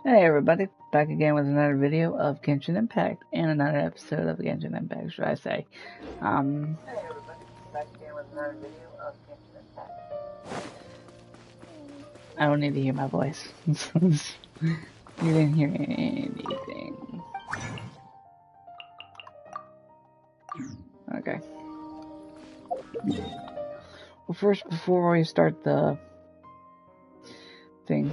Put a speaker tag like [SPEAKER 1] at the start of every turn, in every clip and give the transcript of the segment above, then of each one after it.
[SPEAKER 1] Hey everybody, back again with another video of Genshin Impact and another episode of Genshin Impact, should I say. Hey everybody, back again with another video of Genshin Impact. I don't need to hear my voice. You didn't hear anything. Okay. Well, first, before we start the thing,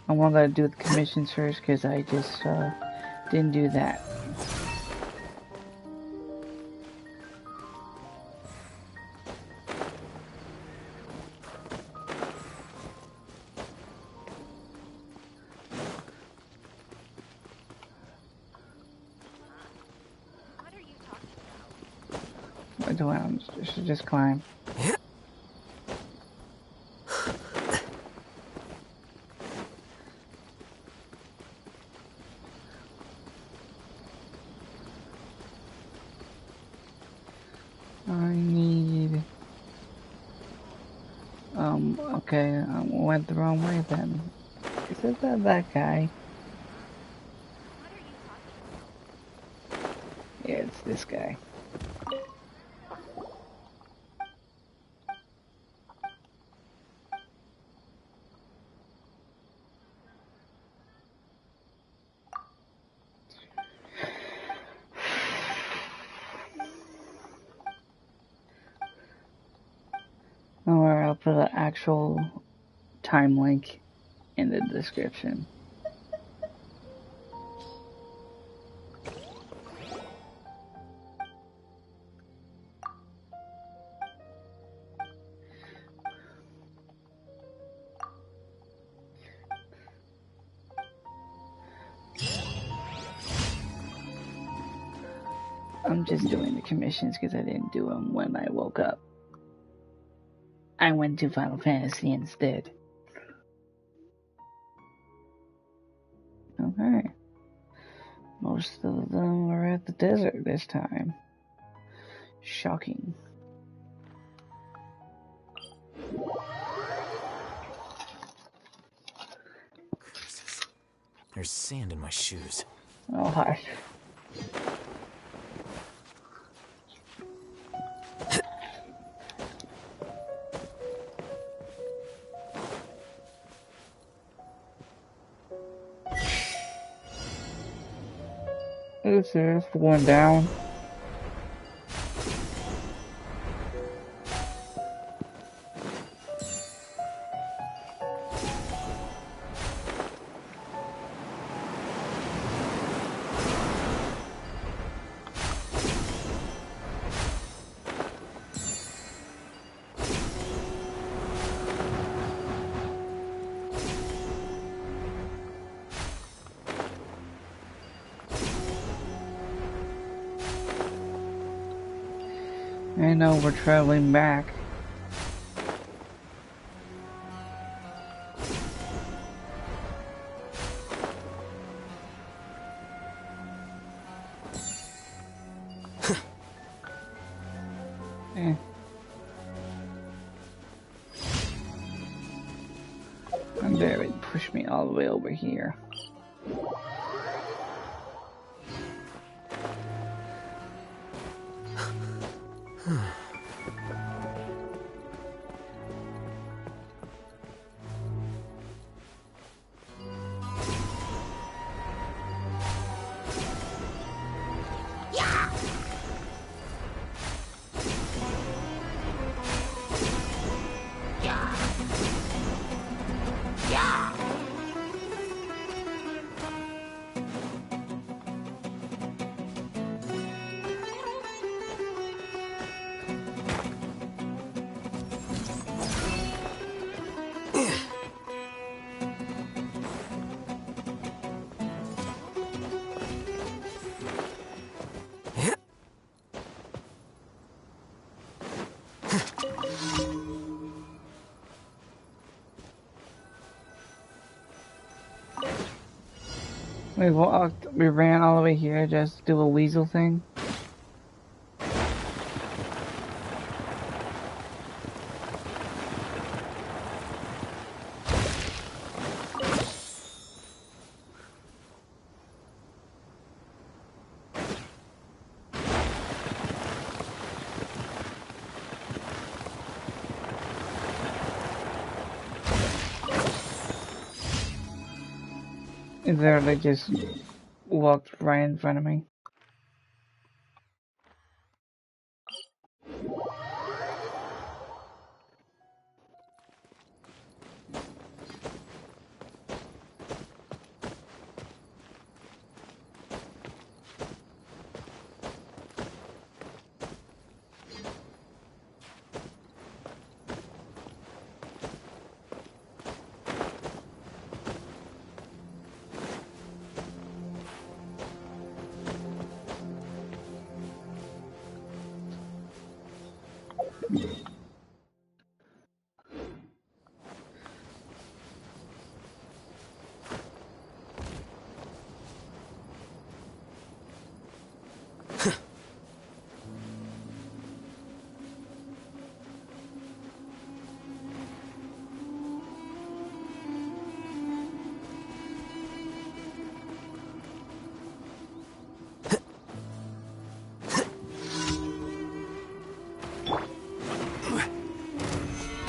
[SPEAKER 1] I wanted to do the commissions first because I just didn't do that.
[SPEAKER 2] What are you talking about?
[SPEAKER 1] What do I should just climb? Okay, I went the wrong way then. Is it that guy?
[SPEAKER 2] What are you talking about?
[SPEAKER 1] Yeah, it's this guy. Alright, I'll put an actual time link in the description. I'm just doing the commissions because I didn't do them when I woke up. I went to Final Fantasy instead. Okay. Most of them are at the desert this time. Shocking.
[SPEAKER 3] Curses. There's sand in my shoes.
[SPEAKER 1] Oh, hush. Is this one down? I know we're traveling back. And there it pushed me all the way over here. We ran all the way here just to do a weasel thing. literally just walked right in front of me.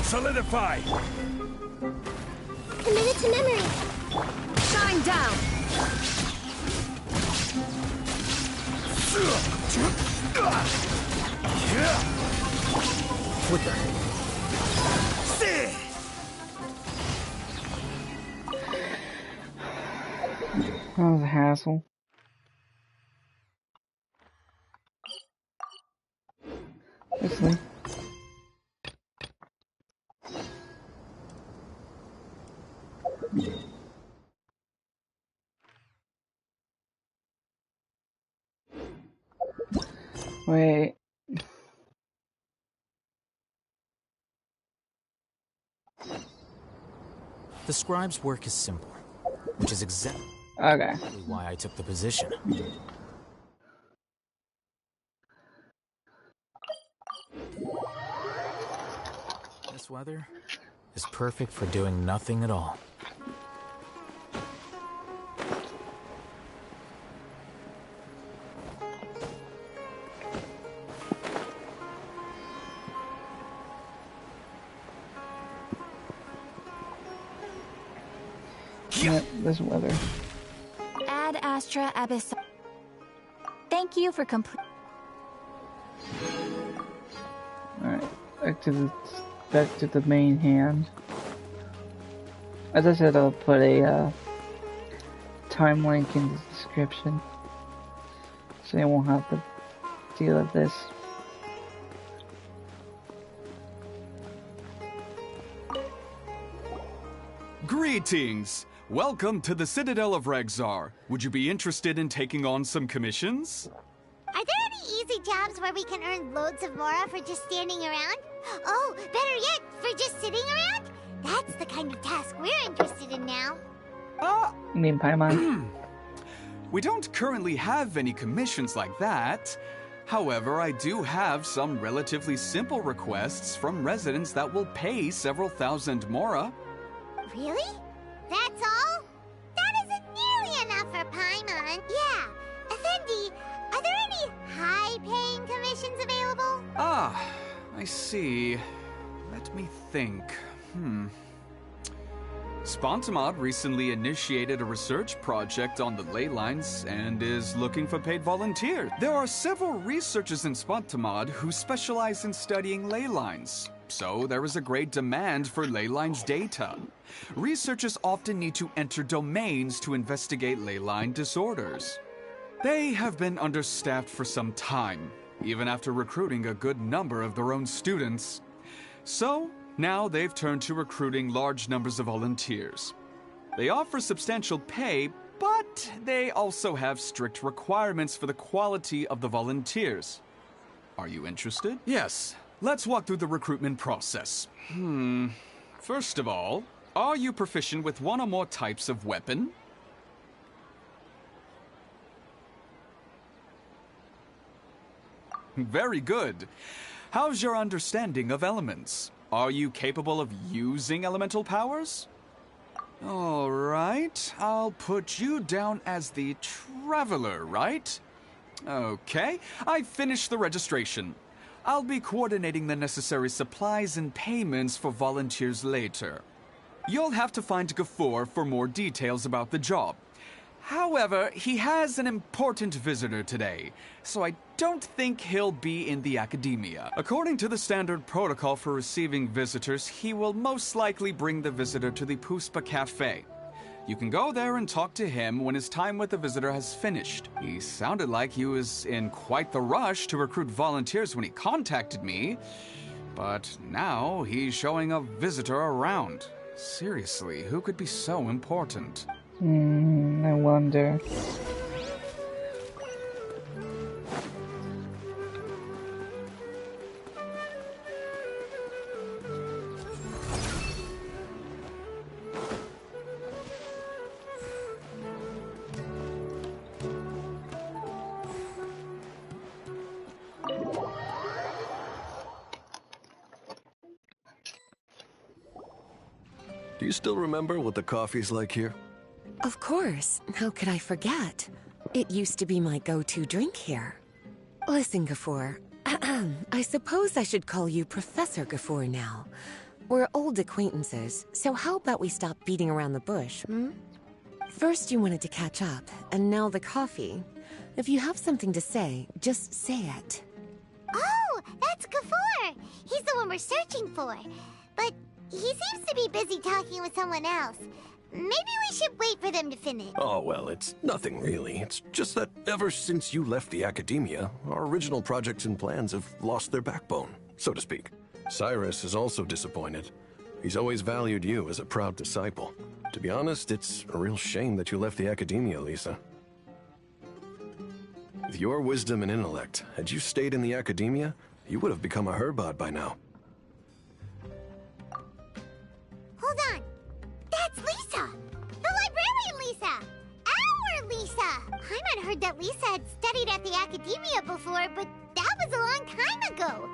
[SPEAKER 4] Solidify!
[SPEAKER 5] Committed to memory.
[SPEAKER 6] Shine down!
[SPEAKER 3] What the?
[SPEAKER 1] That was a hassle. Actually. Wait.
[SPEAKER 3] The scribe's work is simple, which is exactly
[SPEAKER 1] Okay.
[SPEAKER 3] why I took the position. This weather is perfect for doing nothing at all.
[SPEAKER 1] Yep, this weather.
[SPEAKER 6] Ad Astra Abyss. Thank you for complete.
[SPEAKER 1] Alright, back to the main hand. As I said, I'll put a time link in the description, so you won't have to deal with this.
[SPEAKER 4] Greetings! Welcome to the Citadel of Regzar. Would you be interested in taking on some commissions?
[SPEAKER 5] Are there any easy jobs where we can earn loads of Mora for just standing around? Oh, better yet, for just sitting around? That's the kind of task we're interested in now.
[SPEAKER 1] You mean Paimon?
[SPEAKER 4] We don't currently have any commissions like that. However, I do have some relatively simple requests from residents that will pay several thousand Mora.
[SPEAKER 5] Really? That's all? That isn't nearly enough for Paimon. Yeah. Effendi, are there any high-paying commissions available?
[SPEAKER 4] Ah, I see. Let me think. Spontamod recently initiated a research project on the ley lines and is looking for paid volunteers. There are several researchers in Spontamod who specialize in studying ley lines, so there is a great demand for ley lines data. Researchers often need to enter domains to investigate ley line disorders. They have been understaffed for some time, even after recruiting a good number of their own students. So, now they've turned to recruiting large numbers of volunteers. They offer substantial pay, but they also have strict requirements for the quality of the volunteers. Are you interested? Yes. Let's walk through the recruitment process. First of all, are you proficient with one or more types of weapon? Very good. How's your understanding of elements? Are you capable of using elemental powers? All right, I'll put you down as the Traveler, right? Okay, I've finished the registration. I'll be coordinating the necessary supplies and payments for volunteers later. You'll have to find Gafoor for more details about the job. However, he has an important visitor today, so I don't think he'll be in the academia. According to the standard protocol for receiving visitors, he will most likely bring the visitor to the Puspa Cafe. You can go there and talk to him when his time with the visitor has finished. He sounded like he was in quite the rush to recruit volunteers when he contacted me, but now he's showing a visitor around. Seriously, who could be so important?
[SPEAKER 1] I wonder.
[SPEAKER 7] Do you still remember what the coffee's like here?
[SPEAKER 8] Of course. How could I forget? It used to be my go-to drink here. Listen, Gafur. I suppose I should call you Professor Gafur now. We're old acquaintances, so how about we stop beating around the bush, hmm? First you wanted to catch up, and now the coffee. If you have something to say, just say it.
[SPEAKER 5] Oh, that's Gafur! He's the one we're searching for. But he seems to be busy talking with someone else. Maybe we should wait for them to finish.
[SPEAKER 7] Oh, well, it's nothing really. It's just that ever since you left the academia, our original projects and plans have lost their backbone, so to speak. Cyrus is also disappointed. He's always valued you as a proud disciple. To be honest, it's a real shame that you left the academia, Lisa. With your wisdom and intellect, had you stayed in the academia, you would have become a Herbad by now.
[SPEAKER 5] Hold on. That's Lisa! The librarian Lisa! Our Lisa! Paimon heard that Lisa had studied at the academia before, but that was a long time ago.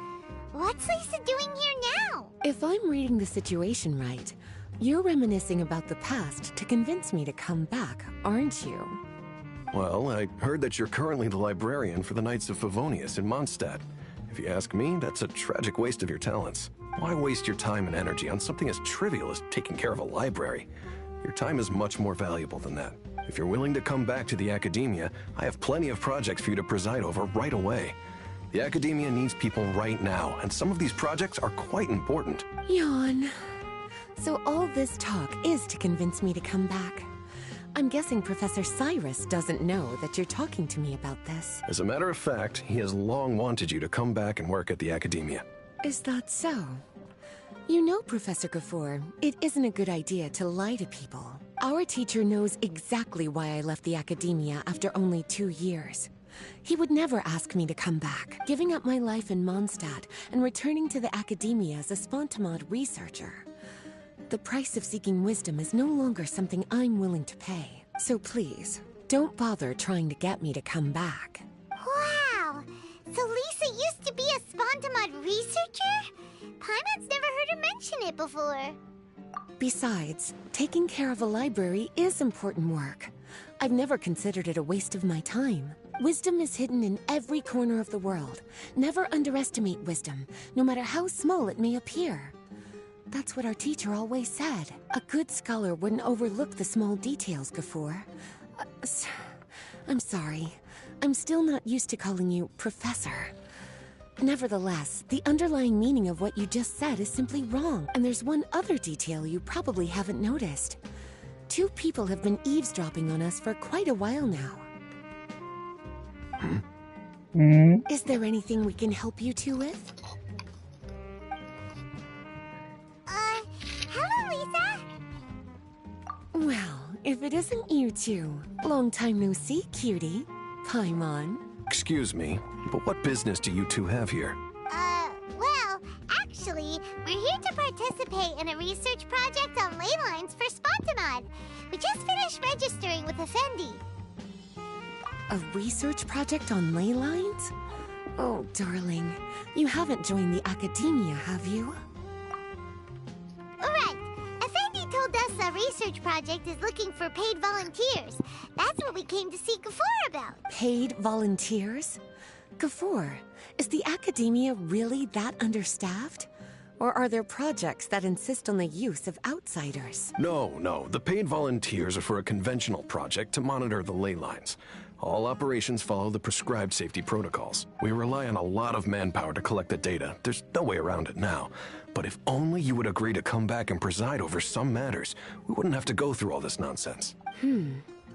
[SPEAKER 5] What's Lisa doing here now?
[SPEAKER 8] If I'm reading the situation right, you're reminiscing about the past to convince me to come back, aren't you?
[SPEAKER 7] Well, I heard that you're currently the librarian for the Knights of Favonius in Mondstadt. If you ask me, that's a tragic waste of your talents. Why waste your time and energy on something as trivial as taking care of a library? Your time is much more valuable than that. If you're willing to come back to the academia, I have plenty of projects for you to preside over right away. The academia needs people right now, and some of these projects are quite important.
[SPEAKER 8] Yawn. So all this talk is to convince me to come back. I'm guessing Professor Cyrus doesn't know that you're talking to me about this.
[SPEAKER 7] As a matter of fact, he has long wanted you to come back and work at the academia.
[SPEAKER 8] Is that so? You know, Professor Gafur, it isn't a good idea to lie to people. Our teacher knows exactly why I left the academia after only 2 years. He would never ask me to come back, giving up my life in Mondstadt and returning to the academia as a Spontamod researcher. The price of seeking wisdom is no longer something I'm willing to pay. So please, don't bother trying to get me to come back.
[SPEAKER 5] Wow! So Lisa used to be a Spontamod researcher? Paimon's never heard her mention it before.
[SPEAKER 8] Besides, taking care of a library is important work. I've never considered it a waste of my time. Wisdom is hidden in every corner of the world. Never underestimate wisdom, no matter how small it may appear. That's what our teacher always said. A good scholar wouldn't overlook the small details, Gafur. I'm sorry. I'm still not used to calling you Professor. Nevertheless, the underlying meaning of what you just said is simply wrong, and there's one other detail you probably haven't noticed. 2 people have been eavesdropping on us for quite a while now. Is there anything we can help you two with?
[SPEAKER 5] Hello, Lisa?
[SPEAKER 8] Well, if it isn't you two, long time no see, cutie. Paimon.
[SPEAKER 7] Excuse me, but what business do you two have here?
[SPEAKER 5] Well, actually, we're here to participate in a research project on ley lines for Spontamod. We just finished registering with Effendi.
[SPEAKER 8] A research project on ley lines? Oh, darling, you haven't joined the academia, have you?
[SPEAKER 5] Right. Effendi told us a research project is looking for paid volunteers. That's what we came to see Gafur about.
[SPEAKER 8] Paid volunteers? Gafur, is the academia really that understaffed? Or are there projects that insist on the use of outsiders?
[SPEAKER 7] No. The paid volunteers are for a conventional project to monitor the ley lines. All operations follow the prescribed safety protocols. We rely on a lot of manpower to collect the data. There's no way around it now. But if only you would agree to come back and preside over some matters, we wouldn't have to go through all this nonsense.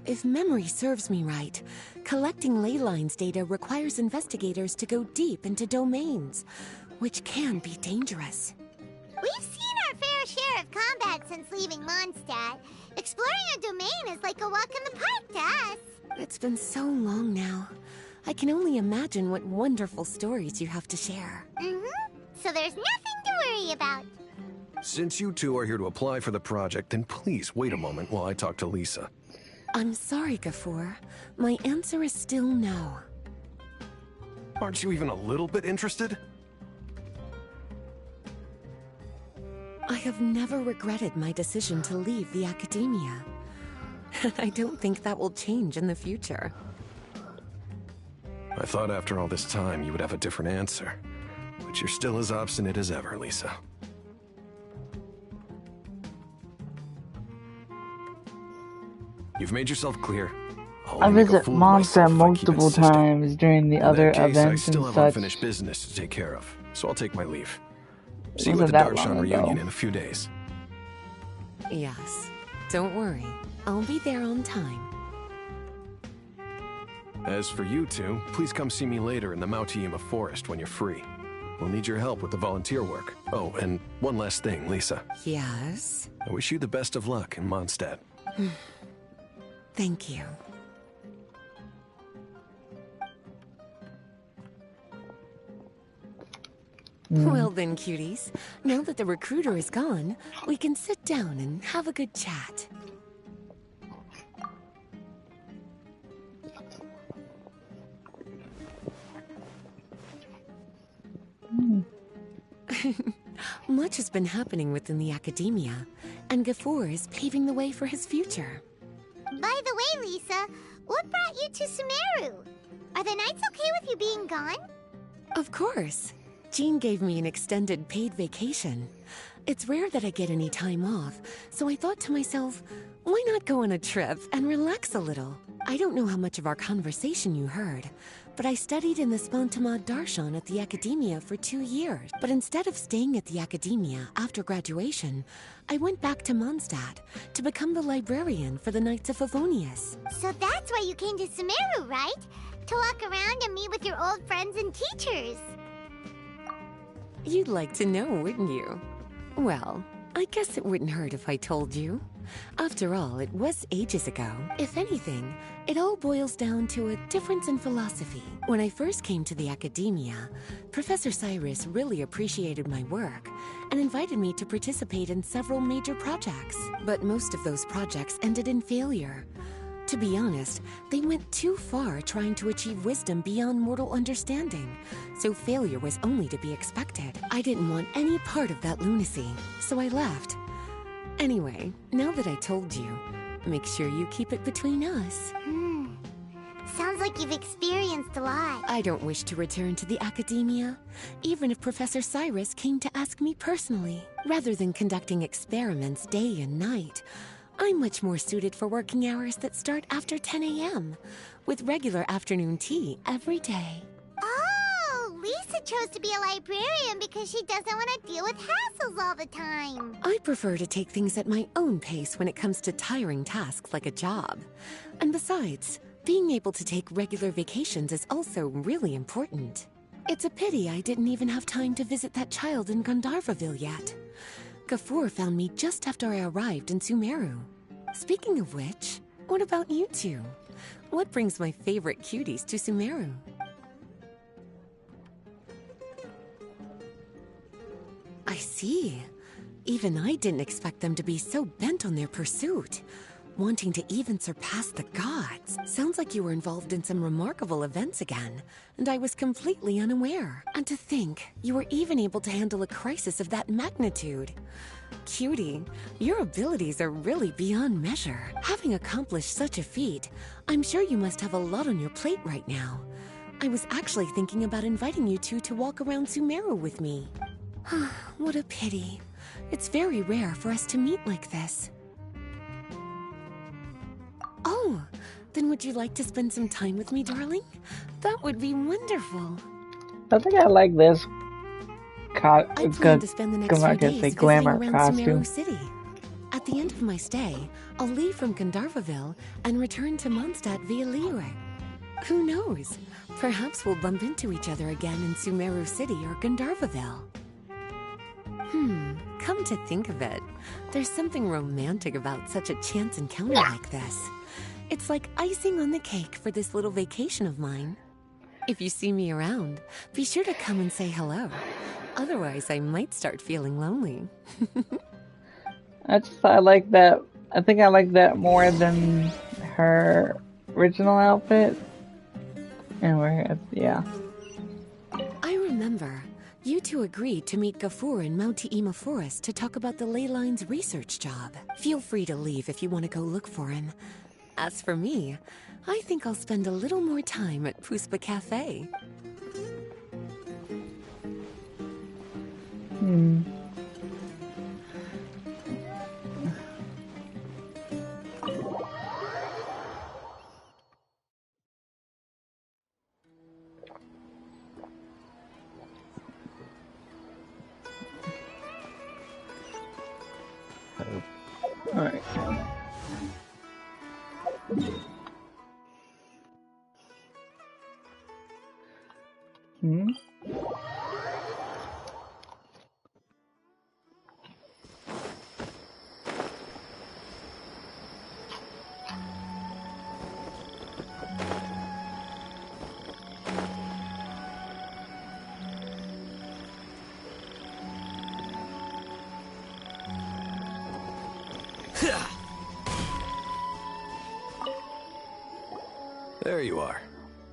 [SPEAKER 8] If memory serves me right, collecting ley lines data requires investigators to go deep into domains, which can be dangerous.
[SPEAKER 5] We've seen our fair share of combat since leaving Mondstadt. Exploring a domain is like a walk in the park to us.
[SPEAKER 8] It's been so long now. I can only imagine what wonderful stories you have to share.
[SPEAKER 5] So there's nothing to worry about.
[SPEAKER 7] Since you two are here to apply for the project, then please wait a moment while I talk to Lisa.
[SPEAKER 8] I'm sorry, Gafoor. My answer is still no.
[SPEAKER 7] Aren't you even a little bit interested?
[SPEAKER 8] I have never regretted my decision to leave the academia. I don't think that will change in the future.
[SPEAKER 7] I thought after all this time you would have a different answer. But you're still as obstinate as ever, Lisa. You've made yourself clear.
[SPEAKER 1] I visit Mondstadt multiple times during the other
[SPEAKER 7] I
[SPEAKER 1] events
[SPEAKER 7] still
[SPEAKER 1] and
[SPEAKER 7] have
[SPEAKER 1] such.
[SPEAKER 7] unfinished business to take care of, so I'll take my leave. See you
[SPEAKER 1] Wasn't
[SPEAKER 7] at the
[SPEAKER 1] that long
[SPEAKER 7] Darshan reunion
[SPEAKER 1] ago.
[SPEAKER 7] in a few days.
[SPEAKER 8] Yes. Don't worry. I'll be there on time.
[SPEAKER 7] As for you two, please come see me later in the Mautiima Forest when you're free. We'll need your help with the volunteer work. Oh, and one last thing, Lisa.
[SPEAKER 8] Yes?
[SPEAKER 7] I wish you the best of luck in Mondstadt.
[SPEAKER 8] Thank you. Well then, cuties. Now that the recruiter is gone, we can sit down and have a good chat. Much has been happening within the academia, and Gafoor is paving the way for his future.
[SPEAKER 5] By the way, Lisa, what brought you to Sumeru? Are the Knights okay with you being gone?
[SPEAKER 8] Of course. Jean gave me an extended paid vacation. It's rare that I get any time off, so I thought to myself, why not go on a trip and relax a little? I don't know how much of our conversation you heard, but I studied in the Spontamad Darshan at the Academia for 2 years. But instead of staying at the Academia after graduation, I went back to Mondstadt to become the librarian for the Knights of Favonius.
[SPEAKER 5] So that's why you came to Sumeru, right? To walk around and meet with your old friends and teachers.
[SPEAKER 8] You'd like to know, wouldn't you? Well, I guess it wouldn't hurt if I told you. After all, it was ages ago. If anything, it all boils down to a difference in philosophy. When I first came to the academia, Professor Cyrus really appreciated my work and invited me to participate in several major projects. But most of those projects ended in failure. To be honest, they went too far trying to achieve wisdom beyond mortal understanding, so failure was only to be expected. I didn't want any part of that lunacy, so I left. Anyway, now that I told you, make sure you keep it between us.
[SPEAKER 5] Sounds like you've experienced a lot.
[SPEAKER 8] I don't wish to return to the academia, even if Professor Cyrus came to ask me personally. Rather than conducting experiments day and night, I'm much more suited for working hours that start after 10 a.m., with regular afternoon tea every day.
[SPEAKER 5] Oh, Lisa chose to be a librarian because she doesn't want to deal with hassles all the time.
[SPEAKER 8] I prefer to take things at my own pace when it comes to tiring tasks like a job. And besides, being able to take regular vacations is also really important. It's a pity I didn't even have time to visit that child in Gandharvaville yet. Gafoor found me just after I arrived in Sumeru. Speaking of which, what about you two? What brings my favorite cuties to Sumeru? I see. Even I didn't expect them to be so bent on their pursuit, wanting to even surpass the gods. Sounds like you were involved in some remarkable events again, and I was completely unaware. And to think, you were even able to handle a crisis of that magnitude. Cutie, your abilities are really beyond measure. Having accomplished such a feat, I'm sure you must have a lot on your plate right now. I was actually thinking about inviting you two to walk around Sumeru with me. What a pity. It's very rare for us to meet like this. Oh, then would you like to spend some time with me, darling? That would be wonderful.
[SPEAKER 1] I think I like this.
[SPEAKER 8] I plan to spend the next few days visiting
[SPEAKER 1] glamour
[SPEAKER 8] around
[SPEAKER 1] costume.
[SPEAKER 8] Sumeru City. At the end of my stay, I'll leave from Gandharvaville and return to Mondstadt via Liyue. Who knows? Perhaps we'll bump into each other again in Sumeru City or Gandharvaville. Come to think of it, there's something romantic about such a chance encounter like this. It's like icing on the cake for this little vacation of mine. If you see me around, be sure to come and say hello. Otherwise, I might start feeling lonely.
[SPEAKER 1] I like that. I think I like that more than her original outfit. And yeah.
[SPEAKER 8] I remember. You two agreed to meet Gafur in Mount Te'ima Forest to talk about the ley lines research job. Feel free to leave if you want to go look for him. As for me, I think I'll spend a little more time at Puspa Cafe.
[SPEAKER 1] Alright.
[SPEAKER 7] There you are.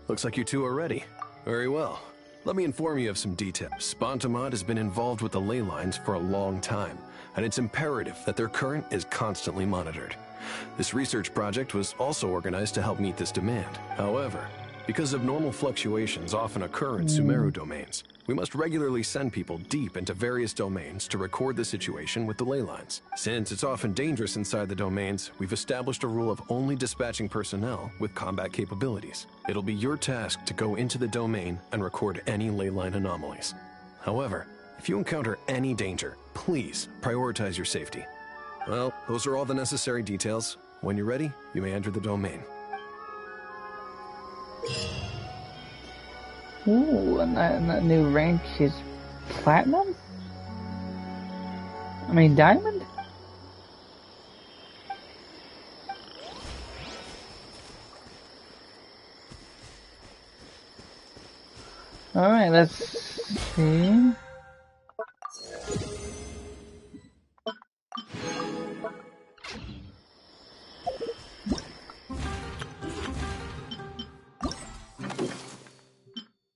[SPEAKER 7] Looks like you two are ready. Very well. Let me inform you of some details. Spontamod has been involved with the ley lines for a long time, and it's imperative that their current is constantly monitored. This research project was also organized to help meet this demand. However, because abnormal fluctuations often occur in Sumeru domains, we must regularly send people deep into various domains to record the situation with the ley lines. Since it's often dangerous inside the domains, we've established a rule of only dispatching personnel with combat capabilities. It'll be your task to go into the domain and record any ley line anomalies. However, if you encounter any danger, please prioritize your safety. Well, those are all the necessary details. When you're ready, you may enter the domain.
[SPEAKER 1] Ooh, and that new rank is platinum? I mean diamond? Alright, let's see.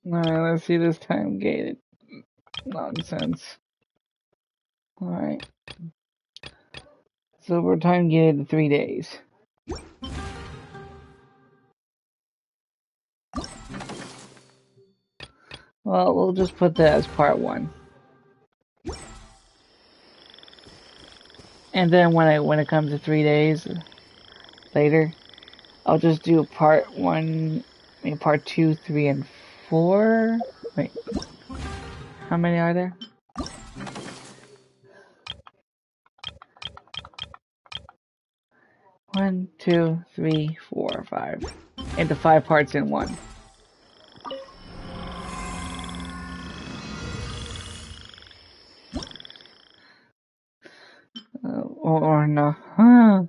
[SPEAKER 1] Alright, let's see this time gated. Nonsense. Alright. So we're time gated to 3 days. Well, we'll just put that as part 1. And then when it comes to 3 days later, I'll just do part 1, I mean part 2, 3, and 4. Wait, how many are there? One, 2, 3, 4, 5. Into 5 parts in one. Or no. Huh.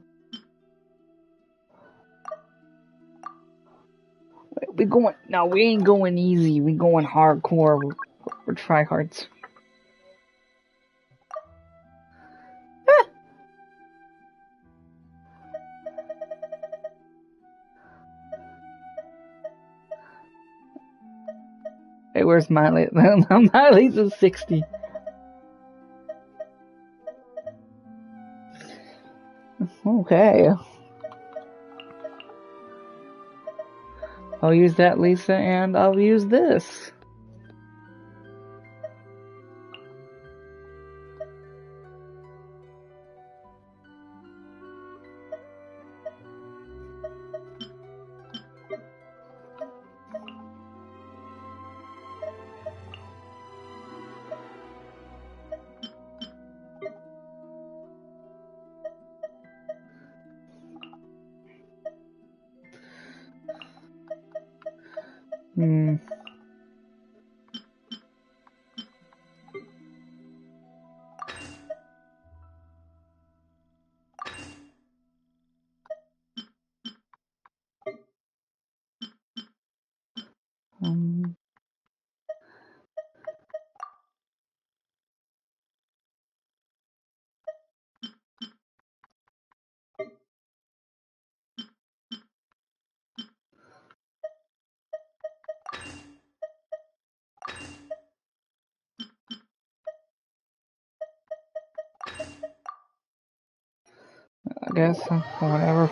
[SPEAKER 1] We going, no, we ain't going easy. We going hardcore. We're tryhards. Hey, where's Miley? Miley's at 60. Okay. I'll use that, Lisa, and I'll use this. Hmm. Um. I guess whatever.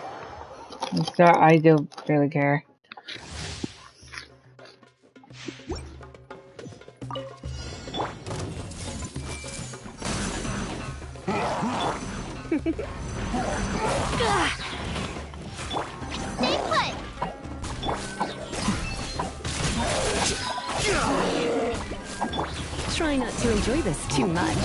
[SPEAKER 1] I don't really care.
[SPEAKER 5] Stay put!
[SPEAKER 6] Try not to enjoy this too much.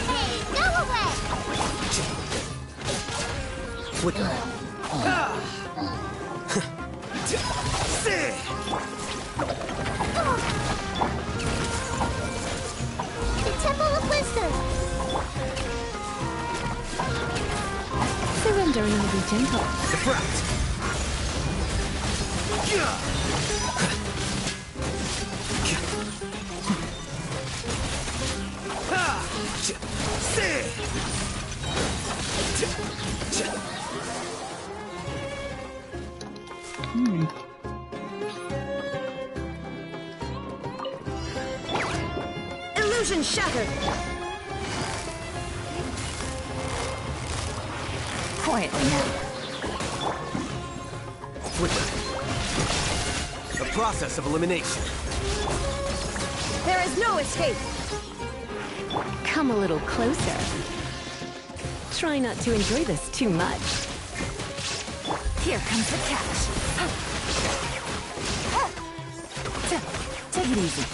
[SPEAKER 5] Hey, go away!
[SPEAKER 9] Flicker.
[SPEAKER 5] The Temple of Wisdom!
[SPEAKER 6] Surrender and I'll be gentle.
[SPEAKER 9] Deflect.
[SPEAKER 6] Illusion shattered. Quietly now.
[SPEAKER 9] Flicker. The process of elimination.
[SPEAKER 6] There is no escape. Come a little closer. Try not to enjoy this too much. Here comes the catch. Take it easy.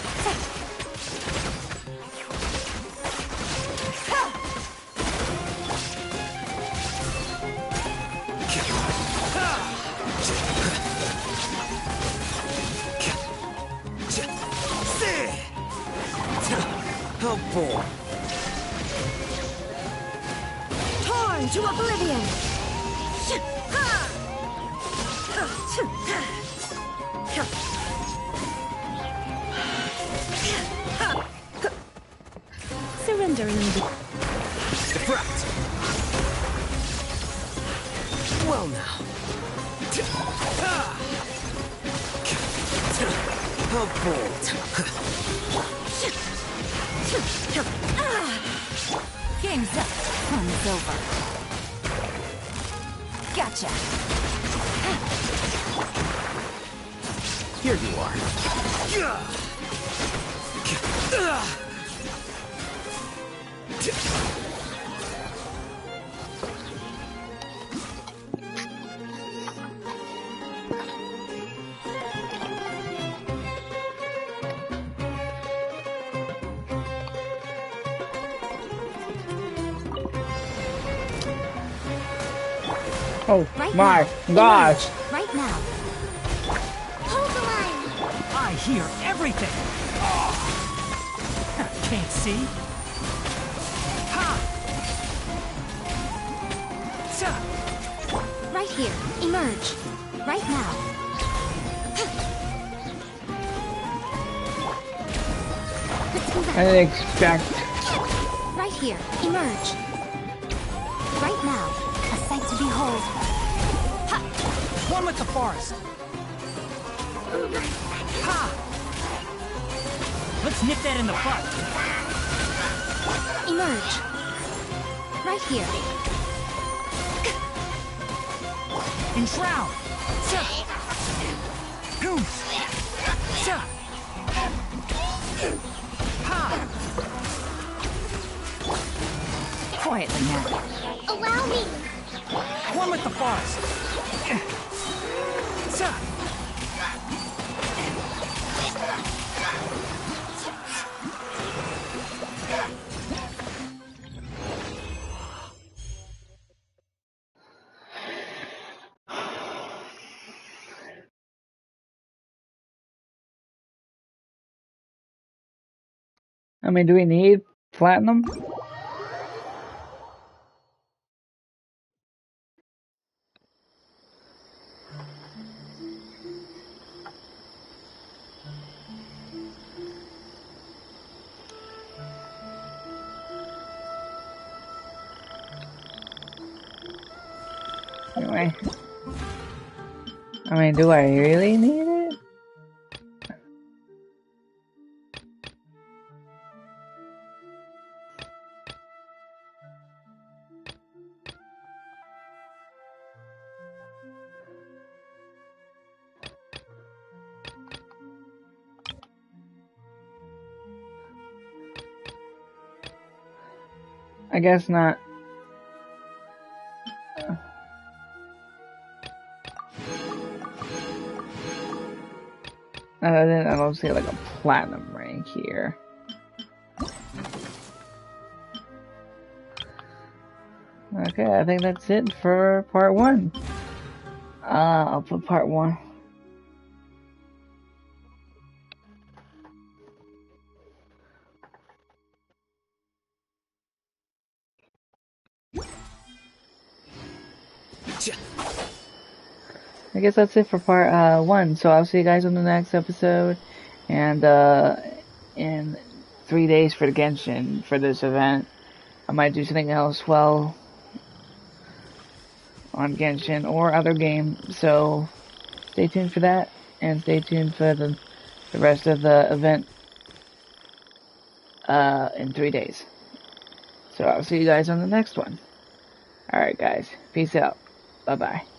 [SPEAKER 9] Oh boy.
[SPEAKER 6] Torn to oblivion. Surrender and be.
[SPEAKER 9] Deflect. Well now. How bold.
[SPEAKER 6] Game's up. Fun's over. Gotcha.
[SPEAKER 9] Here you are.
[SPEAKER 1] Oh
[SPEAKER 5] Right
[SPEAKER 1] my
[SPEAKER 5] now.
[SPEAKER 1] gosh!
[SPEAKER 5] Emerge. Right now. Hold the line!
[SPEAKER 10] I hear everything! Can't see? Ha! Ta!
[SPEAKER 5] Right here. Emerge. Right now. Let's move
[SPEAKER 1] I
[SPEAKER 5] out.
[SPEAKER 1] didn't expect.
[SPEAKER 5] Right here. Emerge. Right now. A sight to behold.
[SPEAKER 10] One with the forest! Ha! Let's nip that in the butt!
[SPEAKER 5] Emerge. Right here.
[SPEAKER 10] Enshroud! Ta! Goose! Ta! Ha!
[SPEAKER 6] Quietly now.
[SPEAKER 5] Allow me.
[SPEAKER 10] One with the forest! Ta!
[SPEAKER 1] I mean, do we need platinum? Anyway. I mean, do I really need it? I guess not. I don't see like a platinum rank here. Okay, I think that's it for part 1. I'll put part 1. I guess that's it for part 1. So I'll see you guys on the next episode, and in 3 days for the Genshin for this event. I might do something else while on Genshin or other game. So stay tuned for that, and stay tuned for the rest of the event in 3 days. So I'll see you guys on the next one. Alright guys, peace out. Bye bye.